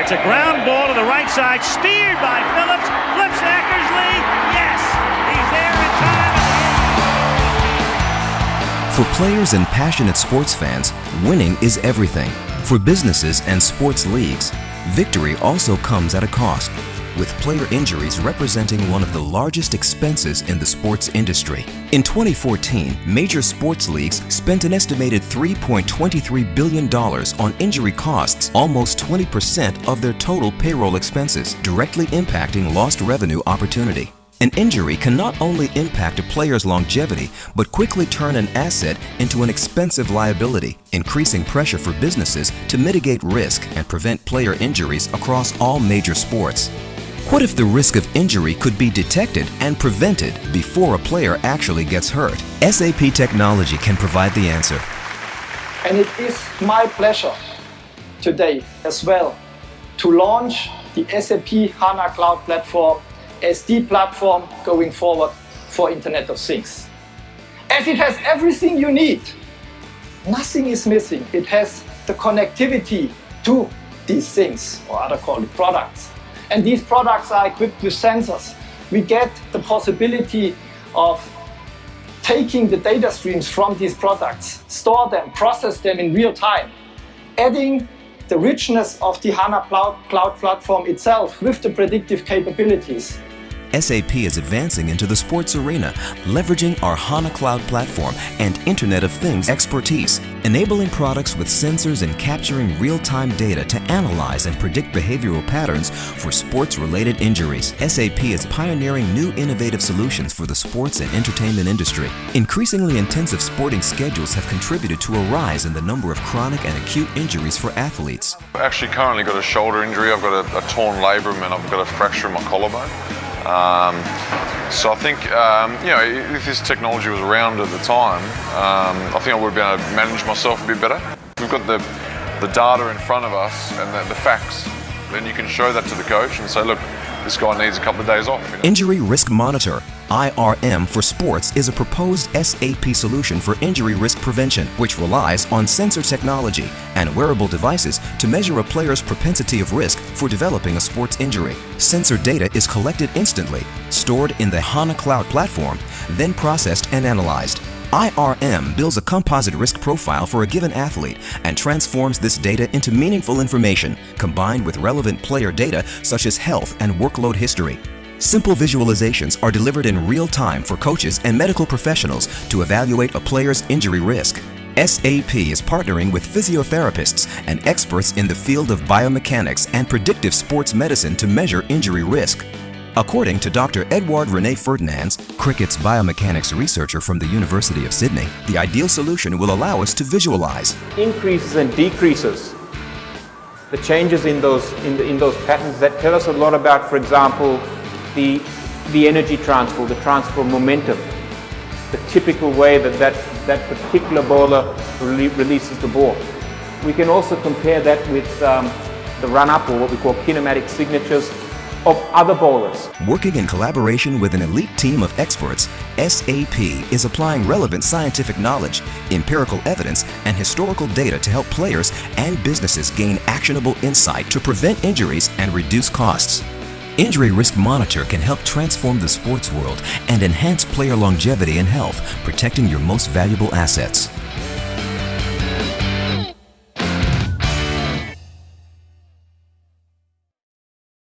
It's a ground ball to the right side, speared by Phillips, flips to Eckersley. Yes, he's there in time. For players and passionate sports fans, winning is everything. For businesses and sports leagues, victory also comes at a cost, with player injuries representing one of the largest expenses in the sports industry. In 2014, major sports leagues spent an estimated $3.23 billion on injury costs, almost 20% of their total payroll expenses, directly impacting lost revenue opportunity. An injury can not only impact a player's longevity, but quickly turn an asset into an expensive liability, increasing pressure for businesses to mitigate risk and prevent player injuries across all major sports. What if the risk of injury could be detected and prevented before a player actually gets hurt? SAP technology can provide the answer. And it is my pleasure today as well to launch the SAP HANA Cloud Platform as the platform going forward for Internet of Things. As it has everything you need, nothing is missing. It has the connectivity to these things, or other call it products. And these products are equipped with sensors. We get the possibility of taking the data streams from these products, store them, process them in real time, adding the richness of the HANA Cloud Platform itself with the predictive capabilities. SAP is advancing into the sports arena, leveraging our HANA Cloud Platform and Internet of Things expertise, enabling products with sensors and capturing real-time data to analyze and predict behavioral patterns for sports-related injuries. SAP is pioneering new innovative solutions for the sports and entertainment industry. Increasingly intensive sporting schedules have contributed to a rise in the number of chronic and acute injuries for athletes. I've actually currently got a shoulder injury, I've got a torn labrum, and I've got a fracture in my collarbone. So I think, if this technology was around at the time, I think I would have been able to manage myself a bit better. We've got the data in front of us and the facts, then you can show that to the coach and say, look, this guy needs a couple of days off. Injury Risk Monitor, IRM for sports, is a proposed SAP solution for injury risk prevention, which relies on sensor technology and wearable devices to measure a player's propensity of risk for developing a sports injury. Sensor data is collected instantly, stored in the HANA Cloud Platform, then processed and analyzed. IRM builds a composite risk profile for a given athlete and transforms this data into meaningful information combined with relevant player data such as health and workload history. Simple visualizations are delivered in real time for coaches and medical professionals to evaluate a player's injury risk. SAP is partnering with physiotherapists and experts in the field of biomechanics and predictive sports medicine to measure injury risk. According to Dr. Edouard René Ferdinands, cricket's biomechanics researcher from the University of Sydney, the ideal solution will allow us to visualize increases and decreases, the changes in those patterns that tell us a lot about, for example, the energy transfer, the transfer of momentum, the typical way that particular bowler releases the ball. We can also compare that with the run-up, or what we call kinematic signatures, of other bowlers. Working in collaboration with an elite team of experts, SAP is applying relevant scientific knowledge, empirical evidence, and historical data to help players and businesses gain actionable insight to prevent injuries and reduce costs. Injury Risk Monitor can help transform the sports world and enhance player longevity and health, protecting your most valuable assets.